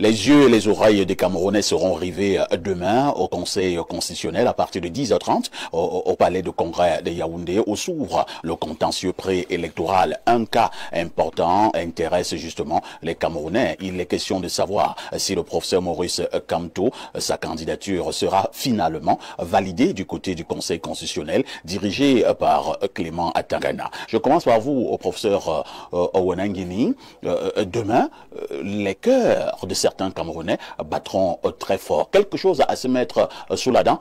Les yeux et les oreilles des Camerounais seront rivés demain au Conseil constitutionnel à partir de 10h30 au palais de congrès de Yaoundé où s'ouvre le contentieux préélectoral. Un cas important intéresse justement les Camerounais. Il est question de savoir si le professeur Maurice Kamto, sa candidature sera finalement validée du côté du Conseil constitutionnel dirigé par Clément Atangana. Je commence par vous, au professeur Owenangini. Demain, les cœurs de certains Camerounais battront très fort. Quelque chose à se mettre sous la dent.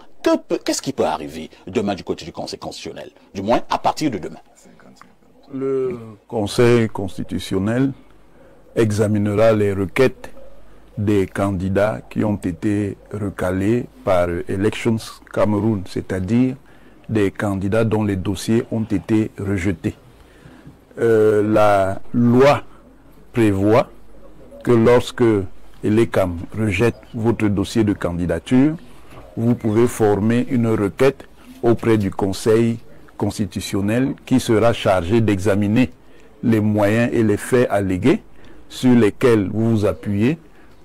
Qu'est-ce qui peut arriver demain du côté du Conseil constitutionnel? Du moins, à partir de demain. Le Conseil constitutionnel examinera les requêtes des candidats qui ont été recalés par Elections Cameroun, c'est-à-dire des candidats dont les dossiers ont été rejetés. La loi prévoit que lorsque l'ECAM rejette votre dossier de candidature, vous pouvez former une requête auprès du Conseil constitutionnel qui sera chargé d'examiner les moyens et les faits allégués sur lesquels vous vous appuyez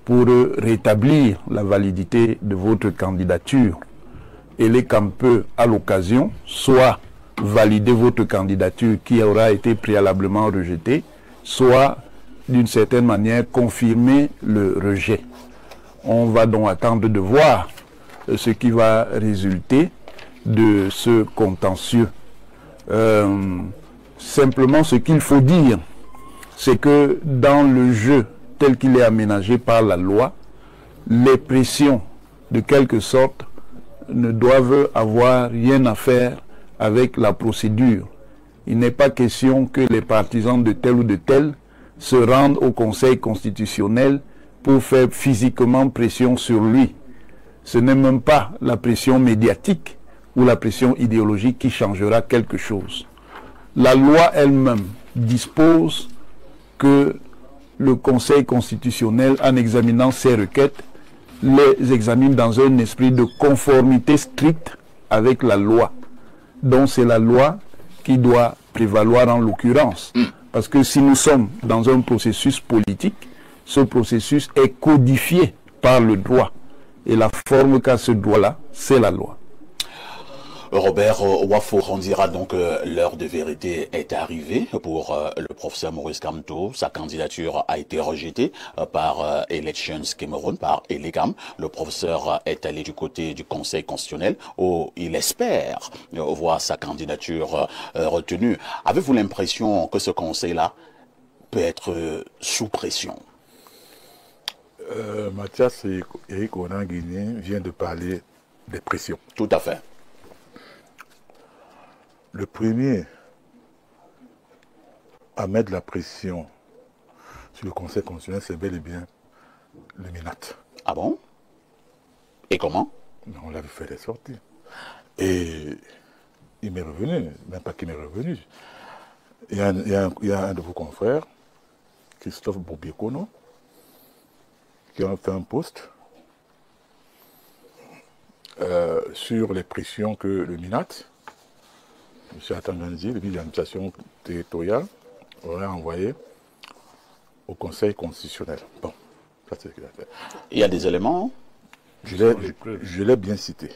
pour rétablir la validité de votre candidature. Et l'ECAM peut, à l'occasion, soit valider votre candidature qui aura été préalablement rejetée, soit, d'une certaine manière, confirmer le rejet. On va donc attendre de voir ce qui va résulter de ce contentieux. Simplement, ce qu'il faut dire, c'est que dans le jeu tel qu'il est aménagé par la loi, les pressions, de quelque sorte, ne doivent avoir rien à faire avec la procédure. Il n'est pas question que les partisans de tel ou de tel se rendent au Conseil constitutionnel pour faire physiquement pression sur lui. Ce n'est même pas la pression médiatique ou la pression idéologique qui changera quelque chose. La loi elle-même dispose que le Conseil constitutionnel, en examinant ces requêtes, les examine dans un esprit de conformité stricte avec la loi. Donc c'est la loi qui doit prévaloir en l'occurrence. Parce que si nous sommes dans un processus politique, ce processus est codifié par le droit. Et la forme qu'a ce droit-là, c'est la loi. Robert Wafo dira donc l'heure de vérité est arrivée pour le professeur Maurice Kamto. Sa candidature a été rejetée par Elections Cameroun, par ELECAM. Le professeur est allé du côté du Conseil constitutionnel où il espère voir sa candidature retenue. Avez-vous l'impression que ce conseil-là peut être sous pression? Mathias et Eric Owenangini vient de parler des pressions. Tout à fait. Le premier à mettre la pression sur le Conseil constitutionnel, c'est bel et bien le MINAT. Ah bon? Et comment? On l'avait fait des sorties. Et il m'est revenu, même pas qu'il m'est revenu. Il y a un de vos confrères, Christophe Boubiekono, qui a fait un post sur les pressions que le MINAT, M. Atangana, le ministre de l'administration territoriale, aurait envoyé au Conseil constitutionnel. Bon, ça c'est ce qu'il a fait. Il y a des éléments? Je l'ai bien cité.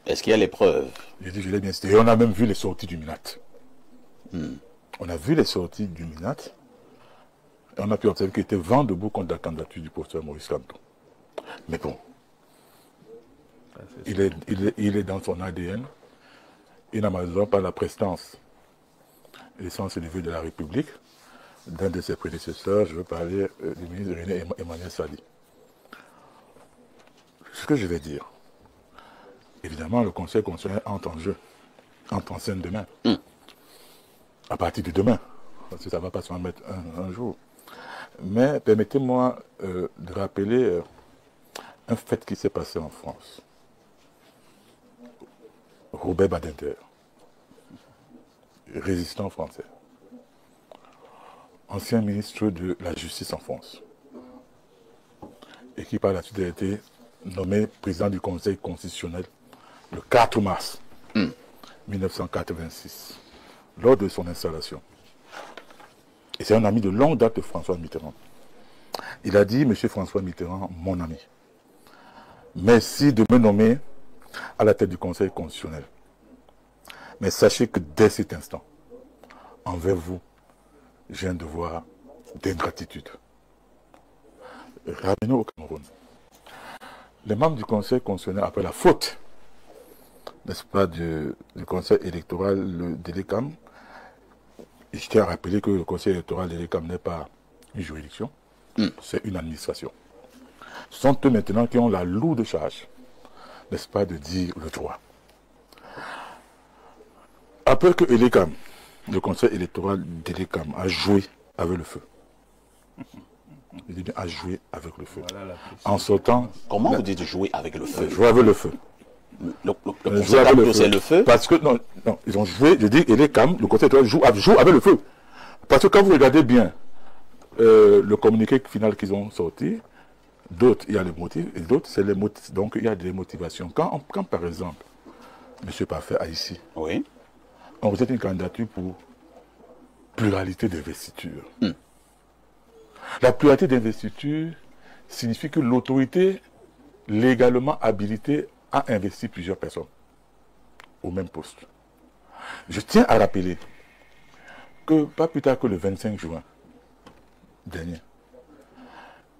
Est-ce qu'il y a les preuves? J'ai dit je l'ai bien cité. Et on a même vu les sorties du MINAT. On a vu les sorties du MINAT. Et on a pu observer qu'il était vent debout contre la candidature du professeur Maurice Kamto. Mais bon, il est dans son ADN. Il n'a malheureusement pas la prestance et le sens élevé de la République d'un de ses prédécesseurs. Je veux parler du ministre René Emmanuel Sali. Ce que je vais dire, évidemment, le Conseil constitutionnel entre en jeu, entre en scène demain. À partir de demain, parce que ça ne va pas se remettre un jour. Mais permettez-moi de rappeler un fait qui s'est passé en France. Robert Badinter, résistant français, ancien ministre de la Justice en France, et qui par la suite a été nommé président du Conseil constitutionnel le 4 mars 1986, lors de son installation. Et c'est un ami de longue date de François Mitterrand. Il a dit, M. François Mitterrand, mon ami, merci de me nommer à la tête du Conseil constitutionnel. Mais sachez que dès cet instant, envers vous, j'ai un devoir d'ingratitude. Ramenons au Cameroun. Les membres du Conseil constitutionnel, après la faute, n'est-ce pas, du Conseil électoral, le DELECAM, je tiens à rappeler que le Conseil électoral DELECAM n'est pas une juridiction, c'est une administration. Ce sont eux maintenant qui ont la lourde charge, n'est-ce pas, de dire le droit. Après que ELECAM, le Conseil électoral DELECAM, a joué avec le feu, il dit bien à jouer avec le feu. Voilà, en sortant... Comment vous dites jouer avec le feu? Jouer avec le feu. Le Conseil c'est le feu. Parce que, non, ils ont joué, je dis, ELECAM, le Conseil électoral joue avec le feu. Parce que quand vous regardez bien le communiqué final qu'ils ont sorti, d'autres, il y a les motifs, et d'autres, c'est les motifs. Donc, il y a des motivations. Quand par exemple, M. Parfait a ici, oui, on rejette une candidature pour pluralité d'investiture. La pluralité d'investiture signifie que l'autorité légalement habilitée a investi plusieurs personnes au même poste. Je tiens à rappeler que pas plus tard que le 25 juin dernier,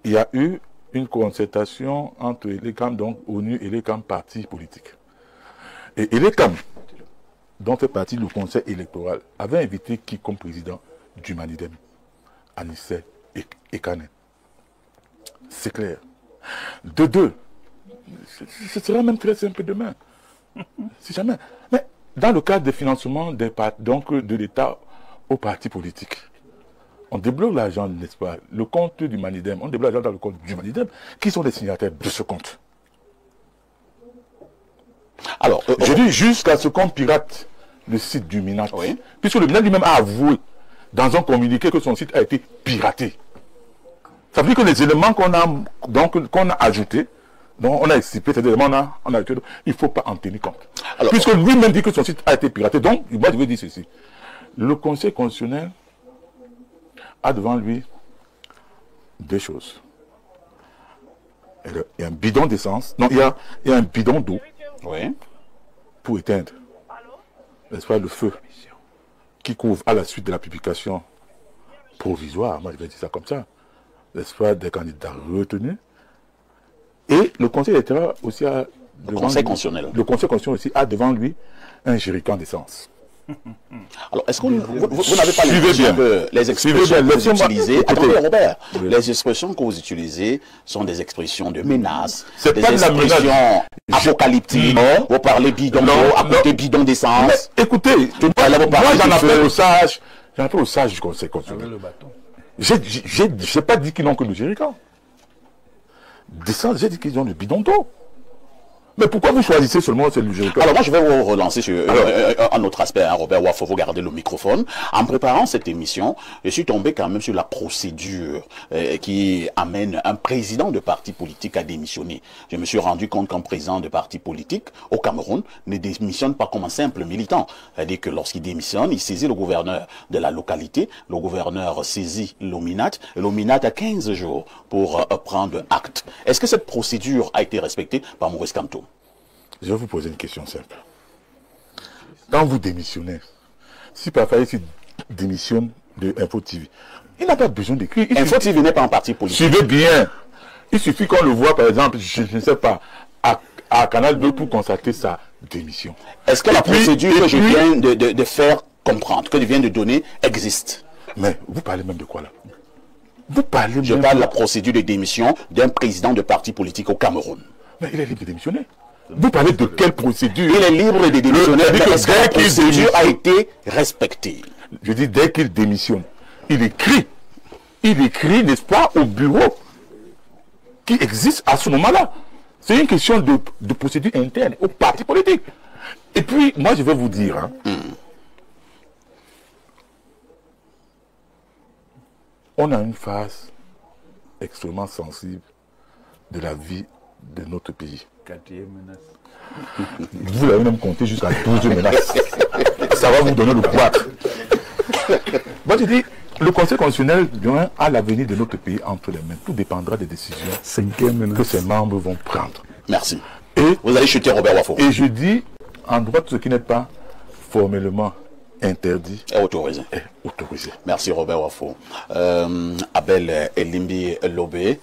il y a eu une concertation entre ELECAM, donc ONU, et ELECAM, parti politique. Et ELECAM, dont fait partie le Conseil électoral, avait invité qui comme président du Manidem, Anissé et Kané. C'est clair. De deux, ce sera même très simple demain. Si jamais. Mais dans le cadre des financements de l'État aux partis politiques, on débloque l'argent, n'est-ce pas? Le compte du Manidem, on débloque l'argent dans le compte du Manidem. Qui sont les signataires de ce compte? Alors, je dis jusqu'à ce qu'on pirate le site du MINAT. Oui. Puisque le MINAT lui-même a avoué dans un communiqué que son site a été piraté. Ça veut dire que les éléments qu'on a ajoutés, donc on a expliqué ces éléments, on a ajouté, il ne faut pas en tenir compte. Alors, puisque lui-même dit que son site a été piraté, donc moi je veux dire ceci. Le Conseil constitutionnel a devant lui deux choses. Il y a un bidon d'essence, non, il y a un bidon d'eau, oui, pour éteindre, n'est-ce pas, le feu qui couvre à la suite de la publication provisoire, moi je vais dire ça comme ça, n'est-ce pas, des candidats retenus. Et le Conseil électoral aussi a devant Conseil lui, constitutionnel. Le Conseil constitutionnel aussi a devant lui un jerrycan d'essence. Alors, est-ce que vous n'avez pas l'impression que les expressions que vous utilisez... Attendez, Robert, oui, les expressions que vous utilisez sont des expressions de menace, des expressions apocalyptiques. Vous parlez bidon d'eau, à côté bidon d'essence. Écoutez, moi j'en appelle au sage, du Conseil constitutionnel. J'ai pas dit qu'ils n'ont que le jerrycan d'essence, j'ai dit qu'ils ont le bidon d'eau. Mais pourquoi vous choisissez seulement celui-là? Alors moi je vais vous relancer sur un autre aspect, hein, Robert Waf, il faut garder le microphone. En préparant cette émission, je suis tombé quand même sur la procédure qui amène un président de parti politique à démissionner. Je me suis rendu compte qu'un président de parti politique au Cameroun ne démissionne pas comme un simple militant. C'est-à-dire que lorsqu'il démissionne, il saisit le gouverneur de la localité, le gouverneur saisit l'OMINAT, et l'OMINAT a 15 jours pour prendre acte. Est-ce que cette procédure a été respectée par Maurice Kamto? Je vais vous poser une question simple. Quand vous démissionnez, si parfois il démissionne de Info TV, il n'a pas besoin d'écrire. Info TV n'est pas un parti politique. Suivez bien. Il suffit qu'on le voit, par exemple, je ne sais pas, à Canal 2 pour constater sa démission. Est-ce que la procédure que je viens de faire comprendre, que je viens de donner, existe? Mais vous parlez même de quoi là? Vous parlez Je parle de la procédure de démission d'un président de parti politique au Cameroun. Mais il est libre de démissionner. Vous parlez de quelle procédure? Il est libre de démissionner. Est-ce que la procédure a été respectée? Je dis dès qu'il démissionne, il écrit, n'est-ce pas, au bureau qui existe à ce moment-là. C'est une question de procédure interne au parti politique. Et puis, moi je vais vous dire, hein, on a une phase extrêmement sensible de la vie de notre pays. 4e menace. Vous l'avez même compté jusqu'à 12 menaces. Ça va vous donner le poids. Moi je dis, Le Conseil constitutionnel a l'avenir de notre pays entre les mains. Tout dépendra des décisions que ses membres vont prendre. Merci. Et vous allez chuter Robert Wafo. Et je dis, en droit, ce qui n'est pas formellement interdit est autorisé. Merci Robert Wafo. Abel Elimbi Lobé,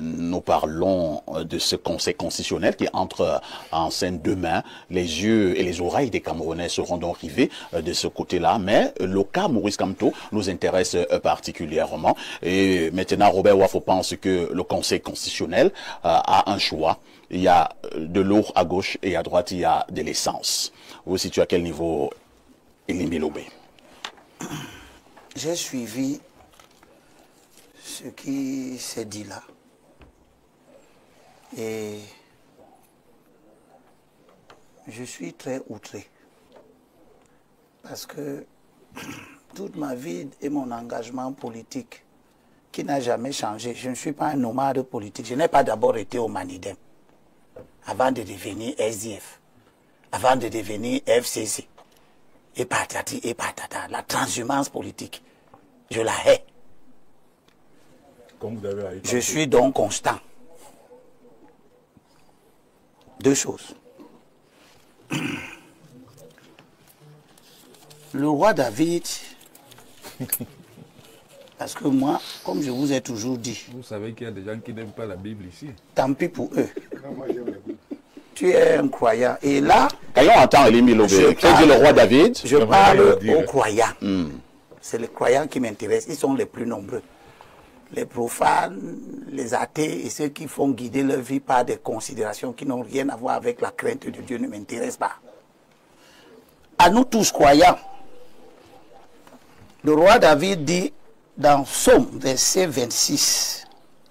nous parlons de ce Conseil constitutionnel qui entre en scène demain. Les yeux et les oreilles des Camerounais seront donc rivés de ce côté-là, mais le cas Maurice Kamto nous intéresse particulièrement. Et maintenant, Robert Wafo pense que le Conseil constitutionnel a un choix. Il y a de l'eau à gauche et à droite, il y a de l'essence. Vous vous situez à quel niveau, Elimbi Lobé? J'ai suivi ce qui s'est dit là. Et je suis très outré. Parce que toute ma vie et mon engagement politique, qui n'a jamais changé, je ne suis pas un nomade politique. Je n'ai pas d'abord été au Manidem, avant de devenir SDF, avant de devenir FCC. Et patati et patata, la transhumance politique, je la hais. Je suis donc constant. Deux choses. Le roi David, parce que moi, comme je vous ai toujours dit... Vous savez qu'il y a des gens qui n'aiment pas la Bible ici. Tant pis pour eux. Tu es un croyant. Et là... Quand on entend Elimbi Lobé, qui dit le roi David, je parle aux croyants. C'est les croyants qui m'intéressent. Ils sont les plus nombreux. Les profanes, les athées et ceux qui font guider leur vie par des considérations qui n'ont rien à voir avec la crainte de Dieu ne m'intéressent pas. À nous tous croyants, le roi David dit dans Psaume, verset 26,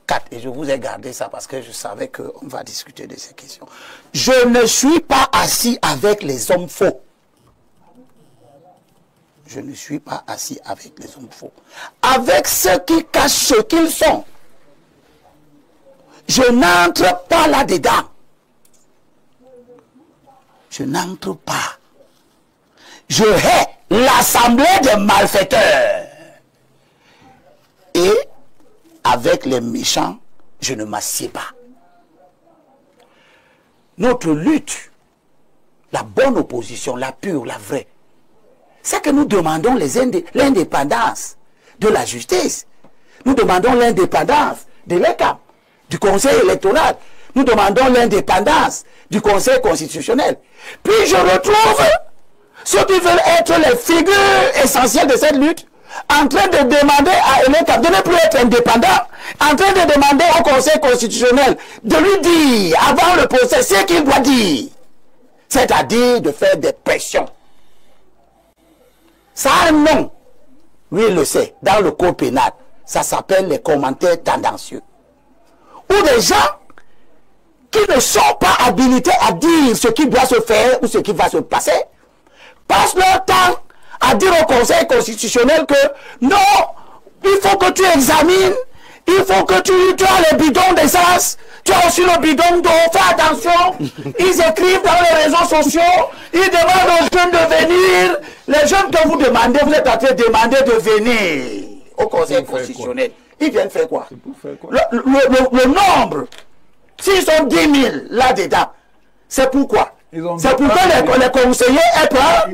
4, et je vous ai gardé ça parce que je savais qu'on va discuter de ces questions. Je ne suis pas assis avec les hommes faux. Je ne suis pas assis avec les hommes faux. Avec ceux qui cachent ce qu'ils sont. Je n'entre pas là-dedans. Je n'entre pas. Je hais l'assemblée des malfaiteurs. Et avec les méchants, je ne m'assieds pas. Notre lutte, la bonne opposition, la pure, la vraie, c'est que nous demandons l'indépendance de la justice. Nous demandons l'indépendance de l'ECAM, du Conseil électoral. Nous demandons l'indépendance du Conseil constitutionnel. Puis je retrouve ceux qui veulent être les figures essentielles de cette lutte en train de demander à l'ECAM de ne plus être indépendant, en train de demander au Conseil constitutionnel de lui dire, avant le procès, ce qu'il doit dire. C'est-à-dire de faire des pressions. Ça a un nom, lui il le sait, dans le code pénal, ça s'appelle les commentaires tendancieux. Ou des gens qui ne sont pas habilités à dire ce qui doit se faire ou ce qui va se passer, passent leur temps à dire au Conseil constitutionnel que non, il faut que tu examines, il faut que tu as le bidon d'essence, tu as aussi le bidon d'eau, fais attention. Ils écrivent dans les réseaux sociaux, ils demandent aux jeunes de venir. Les jeunes que vous demandez, vous êtes en train de demander de venir au Conseil constitutionnel. Ils viennent faire quoi? Le nombre, s'ils sont 10 000 là-dedans, c'est pourquoi? C'est pour que les conseillers aient peur.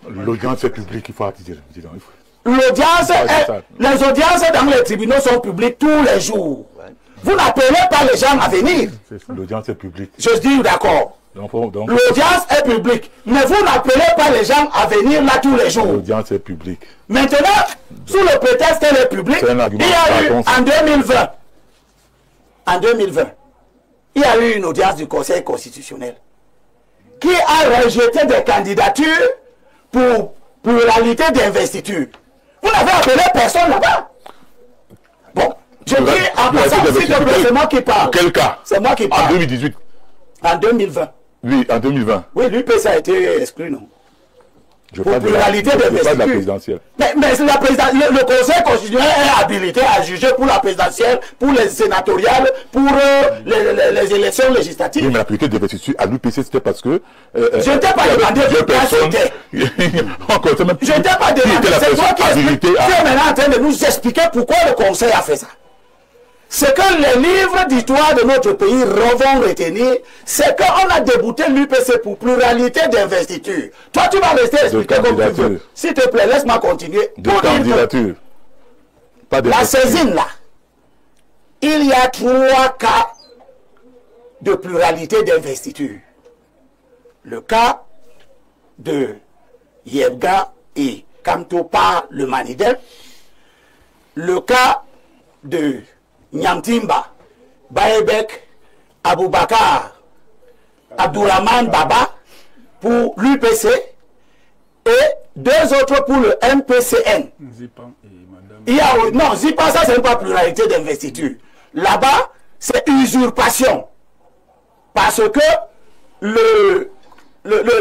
L'audience est publique, il faut attirer. L'audience, les audiences dans les tribunaux sont publiques tous les jours. Vous n'appelez pas les gens à venir. L'audience est publique. Je dis d'accord. L'audience est publique. Mais vous n'appelez pas les gens à venir là tous les jours. L'audience est publique. Maintenant, sous le prétexte qu'elle est publique, il y a eu en 2020. En 2020, il y a eu une audience du Conseil constitutionnel qui a rejeté des candidatures pour pluralité d'investiture. Vous n'avez appelé personne là-bas. Bon, je dis en passant, s'il te plaît, c'est moi qui parle. Quel cas? C'est moi qui parle. En 2018. En 2020. Oui, en 2020. Oui, l'UPC a été exclu, non? Pour pluralité d'investiture. la présidentielle. Mais le Conseil constitutionnel est habilité à juger pour la présidentielle, pour les sénatoriales, pour les élections législatives. Oui, mais la pluralité d'investiture à l'UPC, c'était parce que... je ne t'ai pas demandé pourquoi c'était. Je ne t'ai pas demandé. C'est toi qui es maintenant en train de nous expliquer pourquoi le Conseil a fait ça. Ce que les livres d'histoire de notre pays vont retenir, c'est qu'on a débouté l'UPC pour pluralité d'investiture. Toi, tu vas rester expliquer comme tu veux. S'il te plaît, laisse-moi continuer. De candidature. Pas de la saisine, là, il y a 3 cas de pluralité d'investiture. Le cas de Yebga et Kamtopa le Manidel. Le cas de Nyamtimba, Baebek, Aboubakar, Abdourahman Baba pour l'UPC et 2 autres pour le MPCN. Non, Zipan, ça c'est pas pluralité d'investiture. Là-bas, c'est usurpation. Parce que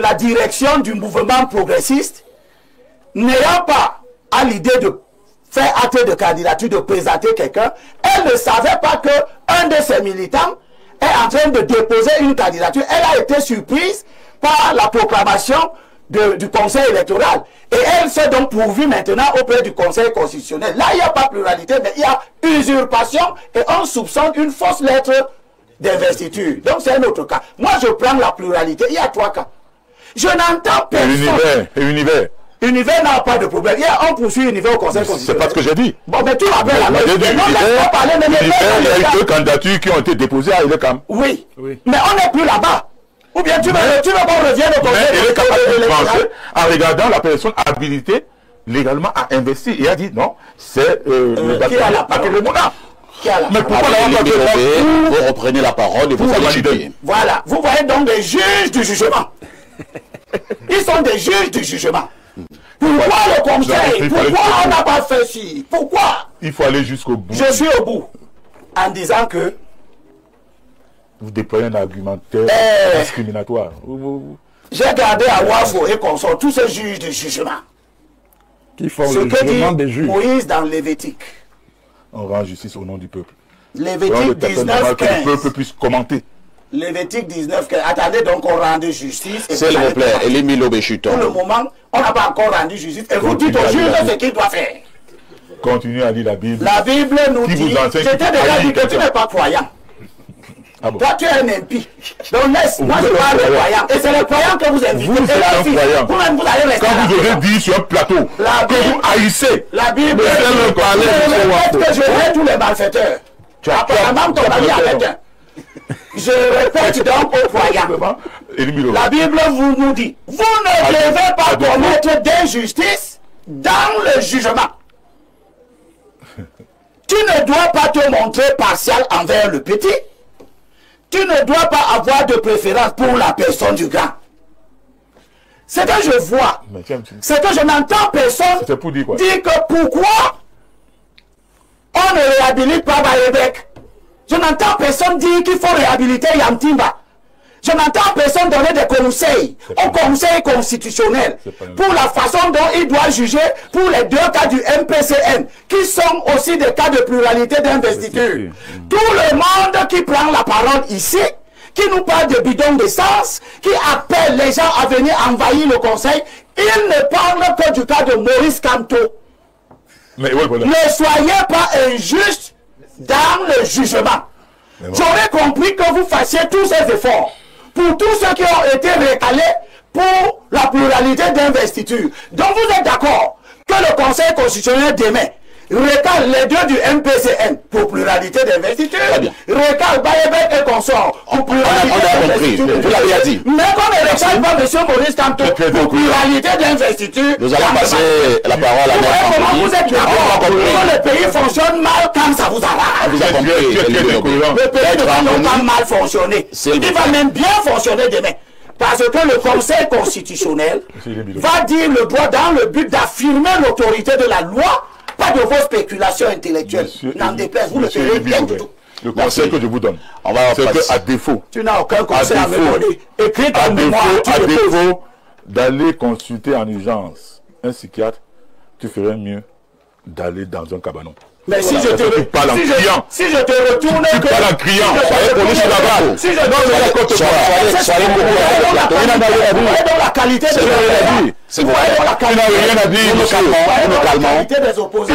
la direction du mouvement progressiste, n'ayant pas à l'idée de faire acte de candidature, de présenter quelqu'un, elle ne savait pas qu'un de ses militants est en train de déposer une candidature. Elle a été surprise par la proclamation du Conseil électoral. Et elle s'est donc pourvue maintenant auprès du Conseil constitutionnel. Là, il n'y a pas pluralité, mais il y a usurpation et on soupçonne une fausse lettre d'investiture. Donc c'est un autre cas. Moi, je prends la pluralité. Il y a 3 cas. Je n'entends personne. Univers n'a pas de problème. On poursuit Univers au Conseil constitutionnel. C'est pas ce que j'ai dit. Bon, mais tu m'appelles à l'heure. Il y a eu 2 candidatures qui ont été déposées à Elekam. Oui. Mais on n'est plus là-bas. Ou bien tu veux qu'on revienne au Conseil constitutionnel en regardant la personne habilitée légalement à investir. Il a dit non, c'est le Mouna. Mais pourquoi vous reprenez la parole et vous allez juger. Voilà. Vous voyez donc des juges du jugement. Ils sont des juges du jugement. Pourquoi le Conseil? Pourquoi on n'a pas fait ci? Pourquoi? Il faut aller jusqu'au bout. Je suis au bout. En disant que... Vous déployez un argumentaire discriminatoire. J'ai gardé à Wafo et consort tous ces juges de jugement. Qui font le jugement des juges. Moïse dans Lévitique. On rend justice au nom du peuple. Lévitique 19, 15. Que le peuple puisse commenter. Lévitique 19, 15. Attendez donc qu'on rende justice. S'il vous plaît, Elimilo Béchuton. Pour le moment, on n'a pas encore rendu justice. Et vous dites au juge ce qu'il doit faire. Continuez à lire la Bible. La Bible nous dit, je t'ai déjà dit que tu n'es pas croyant. Ah bon. Toi, tu es un impie. Donc, laisse, moi, je parle des croyants. Et c'est les croyants que vous invitez. Vous êtes un croyant. Vous-même, vous allez rester. Quand vous aurez dit sur un plateau que vous haïssez, la Bible, que je hais tous les malfaiteurs. Apparemment, ton ami avec un. Je répète donc aux croyants. La Bible nous dit, vous ne devez pas commettre d'injustice dans le jugement. Tu ne dois pas te montrer partial envers le petit. Tu ne dois pas avoir de préférence pour la personne du grand. C'est que je vois, c'est que je n'entends personne dire que pourquoi on ne réhabilite pas Baebek. Je n'entends personne dire qu'il faut réhabiliter Yamtimba. Je n'entends personne donner des conseils au Conseil constitutionnel pour la façon dont il doit juger pour les 2 cas du MPCN, qui sont aussi des cas de pluralité d'investiture. Tout le monde qui prend la parole ici, qui nous parle de bidon d'essence, qui appelle les gens à venir envahir le Conseil, il ne parle que du cas de Maurice Kamto. Ne soyez pas injuste dans le jugement. J'aurais compris que vous fassiez tous ces efforts pour tous ceux qui ont été recalés pour la pluralité d'investiture. Donc vous êtes d'accord que le Conseil constitutionnel demain recale les 2 du MPCN pour pluralité d'investiture, recale Baebek et consort pour pluralité d'investiture. Vous l'avez dit. Mais qu'on ne recale pas M. Maurice Kamto pour pluralité d'investiture. Nous allons passer la parole à notre comment vous êtes d'accord que le pays fonctionne mal quand ça vous arrange. Vous avez compris. Le pays ne va pas mal fonctionner. Il va même bien fonctionner demain. Parce que le Conseil constitutionnel va dire le droit dans le but d'affirmer l'autorité de la loi. Pas de vos spéculations intellectuelles. N'en déplaise, vous le ferez bien du tout. Le conseil que je vous donne, c'est qu'à défaut, tu n'as aucun conseil à me donner. Écris ton mémoire, à défaut d'aller consulter en urgence un psychiatre, tu ferais mieux d'aller dans un cabanon. Mais si je te tu parles en criant. Si je te retourne... Tu parles en criant. Soyez poli sur la balle. Si je Non, mais soyez dans la qualité de la qualité des opposants.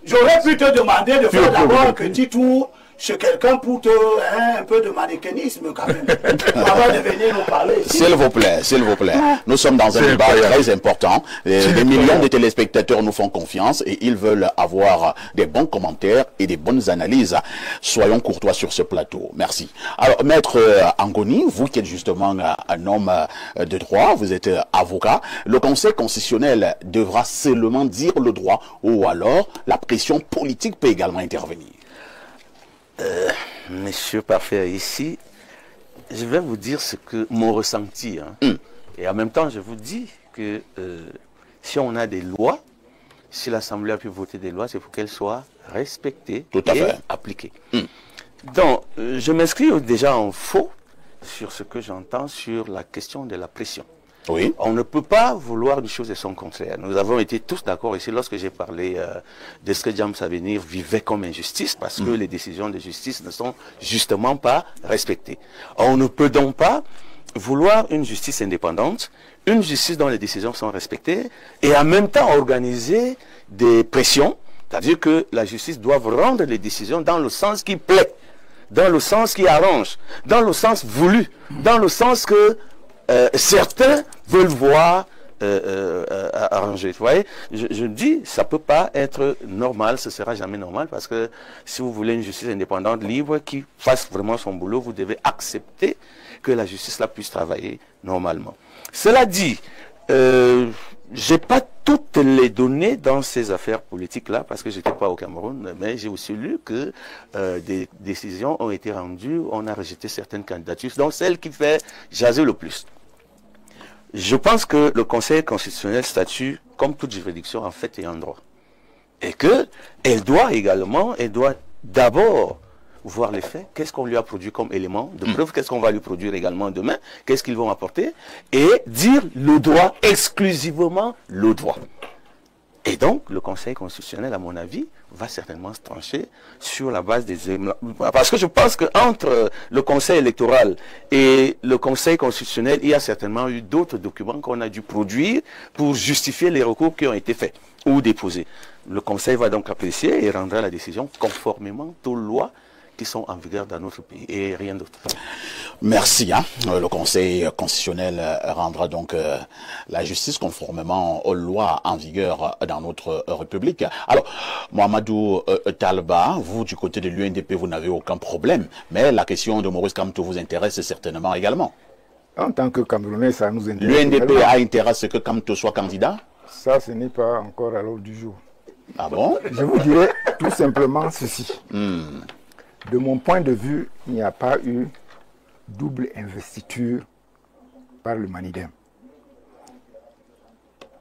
J'aurais pu te demander de faire d'abord un petit tour chez quelqu'un pour te un peu de manichéisme quand même. Avant de venir nous parler. S'il vous plaît, s'il vous plaît. Nous sommes dans un débat très important. Des millions de téléspectateurs nous font confiance et ils veulent avoir des bons commentaires et des bonnes analyses. Soyons courtois sur ce plateau. Merci. Alors, Maître Angoni, vous qui êtes justement un homme de droit, vous êtes avocat, le Conseil constitutionnel devra seulement dire le droit ou alors la pression politique peut également intervenir. Monsieur Parfait, ici, je vais vous dire ce que mon ressenti. Et en même temps, je vous dis que si on a des lois, si l'Assemblée a pu voter des lois, c'est pour qu'elles soient respectées et appliquées. Donc, je m'inscris déjà en faux sur ce que j'entends sur la question de la pression. Oui. On ne peut pas vouloir une chose et son contraire. Nous avons été tous d'accord ici lorsque j'ai parlé de ce que James Avenir vivait comme injustice, parce que les décisions de justice ne sont justement pas respectées. On ne peut donc pas vouloir une justice indépendante, une justice dont les décisions sont respectées, et en même temps organiser des pressions, c'est-à-dire que la justice doit rendre les décisions dans le sens qui plaît, dans le sens qui arrange, dans le sens voulu, dans le sens que certains veulent voir arranger. Vous voyez, je dis, ça ne peut pas être normal, ce ne sera jamais normal, parce que si vous voulez une justice indépendante, libre, qui fasse vraiment son boulot, vous devez accepter que la justice là puisse travailler normalement. Cela dit, je n'ai pas toutes les données dans ces affaires politiques-là, parce que je n'étais pas au Cameroun, mais j'ai aussi lu que des décisions ont été rendues, on a rejeté certaines candidatures, donc celle qui fait jaser le plus. Je pense que le Conseil constitutionnel statue comme toute juridiction en fait et en droit. Et qu'elle doit également, elle doit d'abord voir les faits, qu'est-ce qu'on lui a produit comme élément de preuve, qu'est-ce qu'on va lui produire également demain, qu'est-ce qu'ils vont apporter, et dire le droit, exclusivement le droit. Et donc, le Conseil constitutionnel, à mon avis, va certainement se trancher sur la base des éléments. Parce que je pense qu'entre le Conseil électoral et le Conseil constitutionnel, il y a certainement eu d'autres documents qu'on a dû produire pour justifier les recours qui ont été faits ou déposés. Le Conseil va donc apprécier et rendra la décision conformément aux lois qui sont en vigueur dans notre pays et rien d'autre. Merci. Le Conseil constitutionnel rendra donc la justice conformément aux lois en vigueur dans notre République. Alors, Mohamedou Talba, vous du côté de l'UNDP, vous n'avez aucun problème, mais la question de Maurice Kamto vous intéresse certainement également. En tant que Camerounais, ça nous intéresse. L'UNDP a intérêt à ce que Kamto soit candidat? Ça, ce n'est pas encore à l'ordre du jour. Ah bon? Je vous dirais tout simplement ceci. De mon point de vue, il n'y a pas eu double investiture par le Manidem.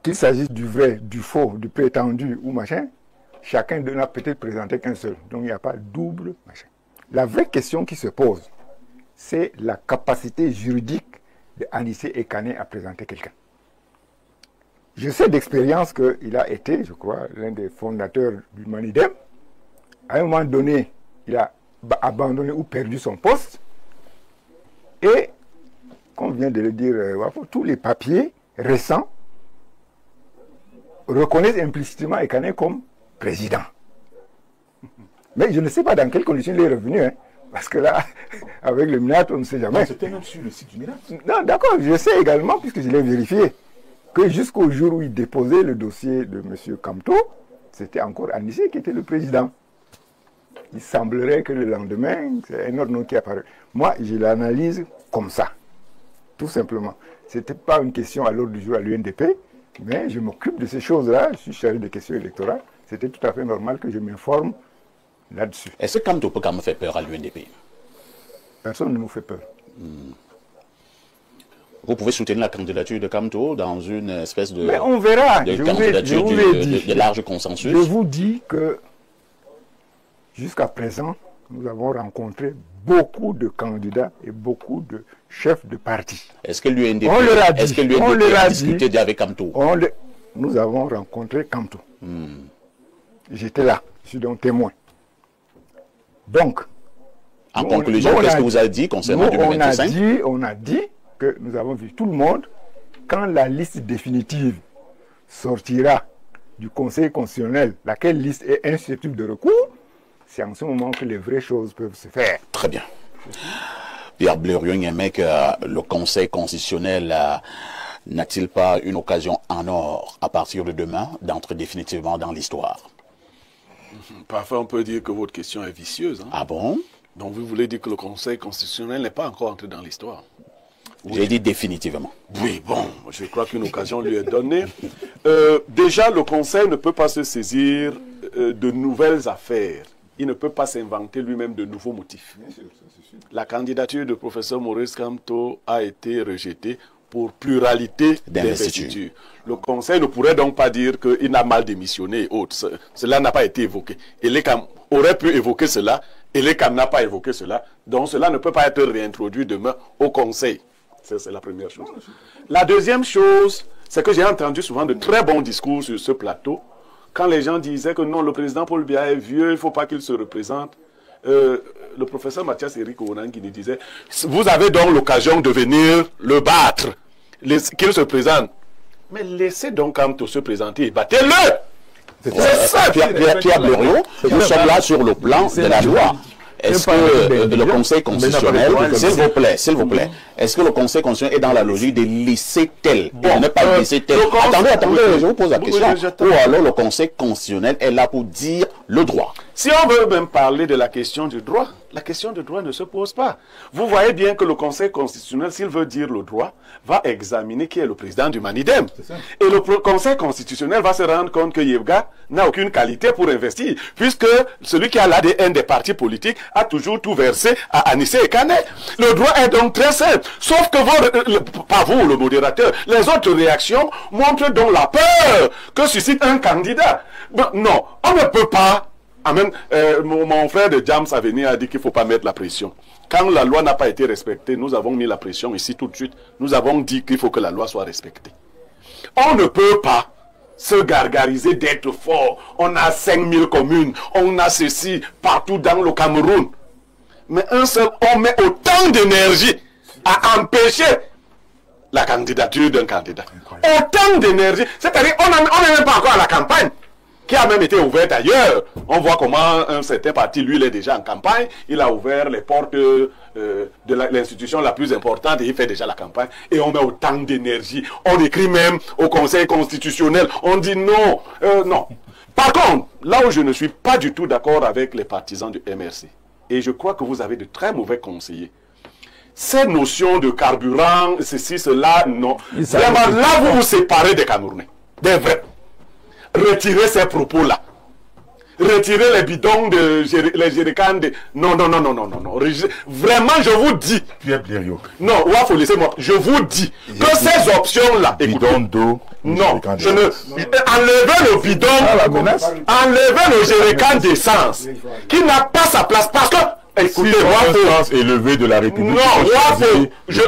Qu'il s'agisse du vrai, du faux, du prétendu ou machin, chacun n'a peut-être présenté qu'un seul. Donc il n'y a pas double machin. La vraie question qui se pose, c'est la capacité juridique de Anissé Ekane à présenter quelqu'un. Je sais d'expérience qu'il a été, je crois, l'un des fondateurs du Manidem. À un moment donné, il a abandonné ou perdu son poste. Et, comme vient de le dire, tous les papiers récents reconnaissent implicitement Ekane comme président. Mais je ne sais pas dans quelles conditions il est revenu. Parce que là, avec le MINAT, on ne sait jamais. C'était même sur le site du MINAT. Non, d'accord, je sais également, puisque je l'ai vérifié, que jusqu'au jour où il déposait le dossier de M. Kamto, c'était encore Anissé qui était le président. Il semblerait que le lendemain, c'est un autre nom qui apparaît. Moi, je l'analyse comme ça, tout simplement. Ce n'était pas une question à l'ordre du jour à l'UNDP, mais je m'occupe de ces choses-là, je suis chargé des questions électorales. C'était tout à fait normal que je m'informe là-dessus. Est-ce que Kamto peut quand même faire peur à l'UNDP? Personne ne nous fait peur. Vous pouvez soutenir la candidature de Kamto dans une espèce de... Mais on verra. De candidature de large consensus. Je vous dis que jusqu'à présent, nous avons rencontré beaucoup de candidats et beaucoup de chefs de parti. Est-ce que l'UNDP a discuté avec Kamto? Nous avons rencontré Kamto. J'étais là, je suis donc témoin. Donc, en conclusion, qu'est-ce que vous avez dit concernant 2025? On a dit que nous avons vu tout le monde, quand la liste définitive sortira du Conseil constitutionnel, laquelle liste est insusceptible de recours, c'est en ce moment que les vraies choses peuvent se faire. Très bien. Pierre Bleriot aimait que le Conseil constitutionnel n'a-t-il pas une occasion en or, à partir de demain, d'entrer définitivement dans l'histoire? Parfois, on peut dire que votre question est vicieuse. Hein? Ah bon? Donc, vous voulez dire que le Conseil constitutionnel n'est pas encore entré dans l'histoire? J'ai dit définitivement. Oui, bon, je crois qu'une occasion lui est donnée. Déjà, le Conseil ne peut pas se saisir de nouvelles affaires. Il ne peut pas s'inventer lui-même de nouveaux motifs. La candidature du professeur Maurice Kamto a été rejetée pour pluralité d'investiture. Le Conseil ne pourrait donc pas dire qu'il n'a mal démissionné et autres. Cela n'a pas été évoqué. Elekam aurait pu évoquer cela, Elekam n'a pas évoqué cela. Donc cela ne peut pas être réintroduit demain au Conseil. C'est la première chose. La deuxième chose, c'est que j'ai entendu souvent de très bons discours sur ce plateau, quand les gens disaient que non, le président Paul Biya est vieux, il ne faut pas qu'il se représente. Le professeur Mathias Eric Ounangi nous disait, vous avez donc l'occasion de venir le battre, qu'il se présente. Mais laissez donc Kamto se présenter et battez-le. C'est ça, Pierre Bleriot, nous sommes là sur le plan de la loi. Est-ce que le Conseil constitutionnel, s'il vous plaît, est-ce que le Conseil constitutionnel est dans la logique de laisser tel et de ne pas laisser tel? Attendez, je vous pose la question. Ou alors le Conseil constitutionnel est là pour dire le droit? Si on veut même parler de la question du droit, la question du droit ne se pose pas. Vous voyez bien que le Conseil constitutionnel, s'il veut dire le droit, va examiner qui est le président du Manidem. Et le Conseil constitutionnel va se rendre compte que Yebga n'a aucune qualité pour investir, puisque celui qui a l'ADN des partis politiques a toujours tout versé à Anissé et Kané. Le droit est donc très simple. Sauf que pas vous, le modérateur, les autres réactions montrent donc la peur que suscite un candidat. Bon, non, on ne peut pas. Amen. Mon frère de Jams Avenir a dit qu'il ne faut pas mettre la pression. Quand la loi n'a pas été respectée, nous avons mis la pression ici tout de suite. Nous avons dit qu'il faut que la loi soit respectée. On ne peut pas se gargariser d'être fort. On a 5000 communes, on a ceci partout dans le Cameroun. Mais un seul homme met autant d'énergie à empêcher la candidature d'un candidat. Autant d'énergie. C'est-à-dire qu'on n'est même pas encore à la campagne, qui a même été ouverte ailleurs. On voit comment un certain parti, lui, il est déjà en campagne. Il a ouvert les portes de l'institution la plus importante et il fait déjà la campagne. Et on met autant d'énergie. On écrit même au Conseil constitutionnel. On dit non, non. Par contre, là où je ne suis pas du tout d'accord avec les partisans du MRC, et je crois que vous avez de très mauvais conseillers, ces notions de carburant, ceci, cela, non. Vraiment, là, vous vous séparez des Camerounais. Des vrais. Retirez ces propos-là. Retirez les bidons, les jerrycans de... Non. Vraiment, je vous dis... Pierre Bleriot. Non, faut laisser-moi. Je vous dis que ces options-là... Bidon d'eau. Non, je ne... Enlevez le bidon, enlevez le jerrycan d'essence, qui n'a pas sa place, parce que... Écoutez, Wafo élevé de la République. Non, Wafo, je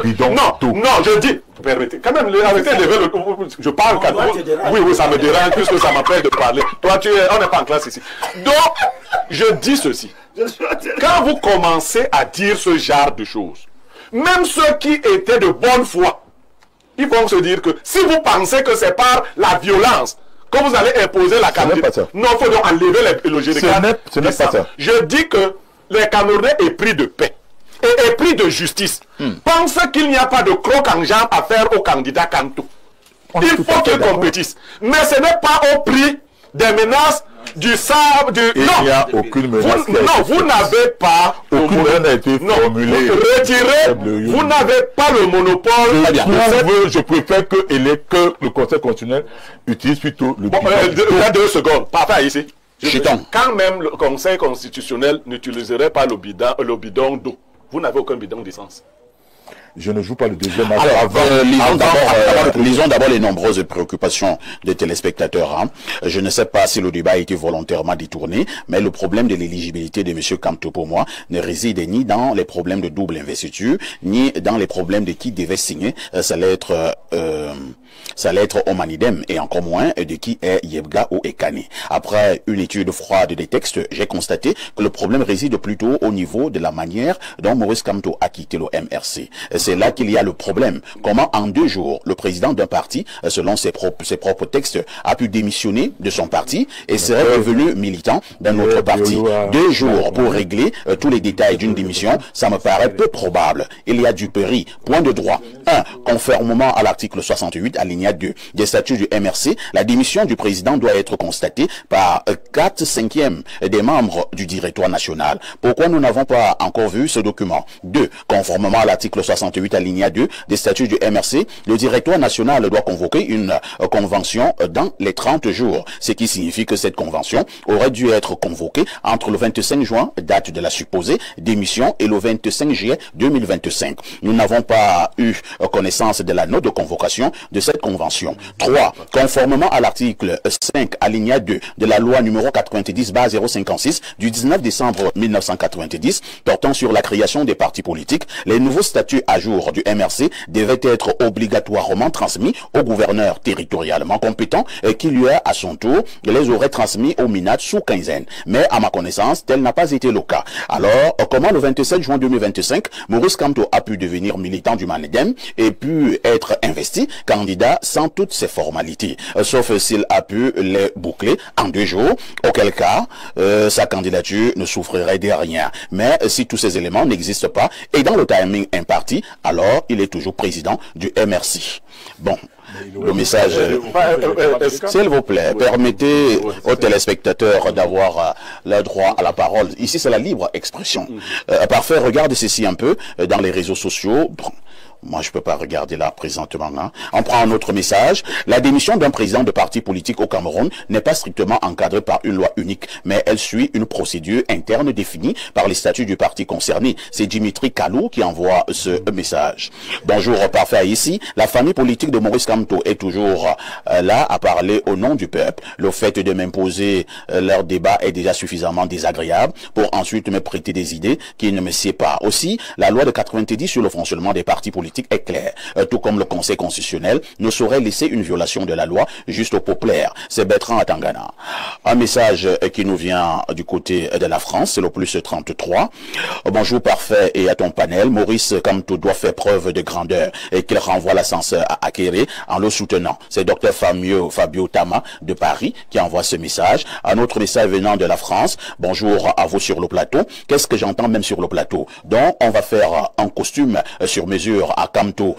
dis, permettez, quand même, arrêtez de lever le... Je parle quand même. Oui, ça me dérange, puisque ça m'empêche de parler. Toi, on n'est pas en classe ici. Donc, je dis ceci. Quand vous commencez à dire ce genre de choses, même ceux qui étaient de bonne foi, ils vont se dire que si vous pensez que c'est par la violence que vous allez imposer la candidature, non, il faut donc enlever le jerrycan. Ce n'est pas ça. Je dis que les Camerounais épris de paix et épris de justice pensent qu'il n'y a pas de croc en jambe à faire au candidat Kamto. Il faut qu'il compétisse. Mais ce n'est pas au prix des menaces, du sable, du... Il n'y a aucune menace. Vous n'avez pas... Aucune menace n'a été formulée. Retirez, vous n'avez pas le monopole. Je préfère que le Conseil constitutionnel utilise plutôt le bidon. Il y a 2 secondes. Papa, ici. Quand même le Conseil constitutionnel n'utiliserait pas le bidon d'eau, vous n'avez aucun bidon d'essence. je ne joue pas le deuxième match. Alors, lisons d'abord les nombreuses préoccupations des téléspectateurs. Hein. Je ne sais pas si le débat a été volontairement détourné, mais le problème de l'éligibilité de M. Kamto, pour moi, ne réside ni dans les problèmes de double investiture, ni dans les problèmes de qui devait signer sa lettre au Manidem, et encore moins de qui est Yebga ou Ekane. Après une étude froide des textes, j'ai constaté que le problème réside plutôt au niveau de la manière dont Maurice Kamto a quitté le MRC. C'est là qu'il y a le problème. Comment en 2 jours, le président d'un parti, selon ses propres textes, a pu démissionner de son parti et serait devenu militant d'un autre parti. 2 jours pour régler tous les détails d'une démission, ça me paraît peu probable. Il y a du péri. Point de droit. 1. Conformément à l'article 68, alinéa 2 des statuts du MRC, la démission du président doit être constatée par 4/5 des membres du directoire national. Pourquoi nous n'avons pas encore vu ce document? 2. Conformément à l'article 68, alinéa 2 des statuts du MRC, le directoire national doit convoquer une convention dans les 30 jours, ce qui signifie que cette convention aurait dû être convoquée entre le 25 juin, date de la supposée démission, et le 25 juillet 2025. Nous n'avons pas eu connaissance de la note de convocation de cette convention. 3. Conformément à l'article 5, alinéa 2 de la loi numéro 90/056 du 19 décembre 1990 portant sur la création des partis politiques, les nouveaux statuts à jour du MRC devaient être obligatoirement transmis au gouverneur territorialement compétent qui lui a à son tour les aurait transmis au MINAT sous quinzaine. Mais à ma connaissance, tel n'a pas été le cas. Alors, comment le 27 juin 2025, Maurice Kamto a pu devenir militant du Manidem et pu être investi candidat sans toutes ces formalités, sauf s'il a pu les boucler en 2 jours, auquel cas sa candidature ne souffrirait de rien. Mais si tous ces éléments n'existent pas et dans le timing imparti, alors il est toujours président du MRC. Bon, le message, s'il vous plaît, permettez aux téléspectateurs d'avoir le droit à la parole. Ici, c'est la libre expression. Parfait, regarde ceci un peu dans les réseaux sociaux. Bon, moi, je peux pas regarder là présentement. Hein. On prend un autre message. La démission d'un président de parti politique au Cameroun n'est pas strictement encadrée par une loi unique, mais elle suit une procédure interne définie par les statuts du parti concerné. C'est Dimitri Kalou qui envoie ce message. Bonjour, parfait. Ici, la famille politique de Maurice Kamto est toujours là à parler au nom du peuple. Le fait de m'imposer leur débat est déjà suffisamment désagréable pour ensuite me prêter des idées qui ne me sied pas. Aussi, la loi de 90 sur le fonctionnement des partis politiques est clair, tout comme le Conseil constitutionnel ne saurait laisser une violation de la loi juste pour plaire. C'est Bertrand Atangana. Un message qui nous vient du côté de la France, c'est le plus 33. Bonjour parfait et à ton panel, Maurice Kamto doit faire preuve de grandeur et qu'il renvoie l'ascenseur à Akéré en le soutenant. C'est Dr Fabio Tama de Paris qui envoie ce message. Un autre message venant de la France. Bonjour à vous sur le plateau. Qu'est-ce que j'entends même sur le plateau? Donc on va faire un costume sur mesure à Kamto,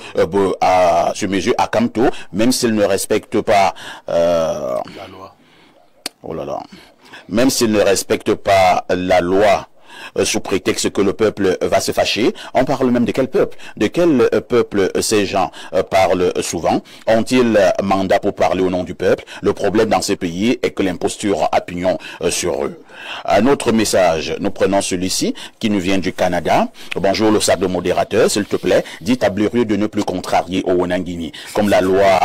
sur mesure à Kamto, même s'il ne respecte pas la loi. Oh là là. Même s'il ne respecte pas la loi, sous prétexte que le peuple va se fâcher. On parle même de quel peuple? De quel peuple ces gens parlent souvent? Ont-ils mandat pour parler au nom du peuple? Le problème dans ces pays est que l'imposture a pignon sur eux. Un autre message, nous prenons celui-ci qui nous vient du Canada. Bonjour le sable modérateur, s'il te plaît, dis à Blérieux de ne plus contrarier au Nguini. Comme la loi,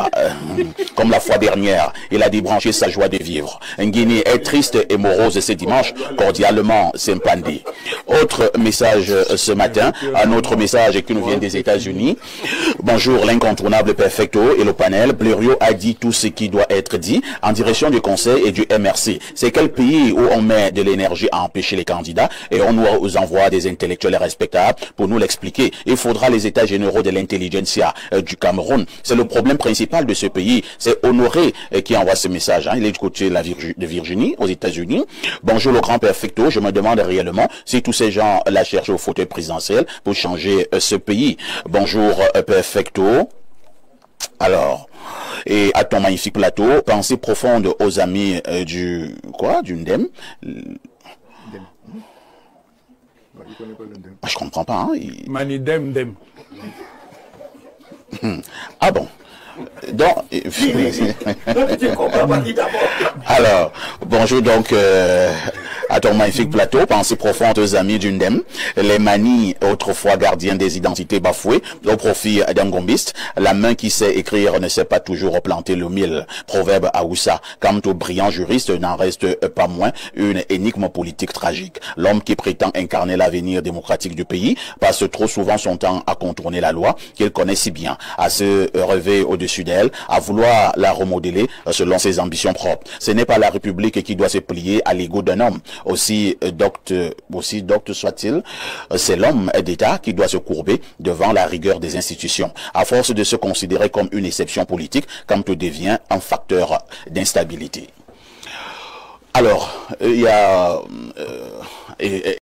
comme la fois dernière, il a débranché sa joie de vivre. Nguini est triste et morose ce dimanche, cordialement Sempandi. Autre message ce matin, un autre message qui nous vient des États-Unis. Bonjour l'incontournable Perfecto et le panel. Blérieux a dit tout ce qui doit être dit en direction du Conseil et du MRC. C'est quel pays où on met de l'énergie à empêcher les candidats et on nous envoie des intellectuels respectables pour nous l'expliquer? Il faudra les états généraux de l'intelligentsia du Cameroun. C'est le problème principal de ce pays. C'est Honoré qui envoie ce message. Hein. Il est du côté de Virginie, aux États-Unis. Bonjour le grand Perfecto. Je me demande réellement si tous ces gens la cherchent au fauteuil présidentiel pour changer ce pays. Bonjour Perfecto. Alors, et à ton magnifique plateau, pensée profonde aux amis du NDEM. Je comprends pas. Hein? Manidem. Ah bon? Donc, alors, bonjour donc à ton magnifique plateau, pensées profondes aux amis d'Undem, les manies autrefois gardiens des identités bafouées au profit d'un gombiste, la main qui sait écrire ne sait pas toujours planter le mille, proverbe Aoussa. Quant au brillant juriste, n'en reste pas moins une énigme politique tragique. L'homme qui prétend incarner l'avenir démocratique du pays passe trop souvent son temps à contourner la loi qu'il connaît si bien, à se relever au-dessus d'elle, à vouloir la remodeler selon ses ambitions propres. Ce n'est pas la République qui doit se plier à l'ego d'un homme, aussi docte soit-il. C'est l'homme d'État qui doit se courber devant la rigueur des institutions. À force de se considérer comme une exception politique, quand tout devient un facteur d'instabilité. Alors, il y a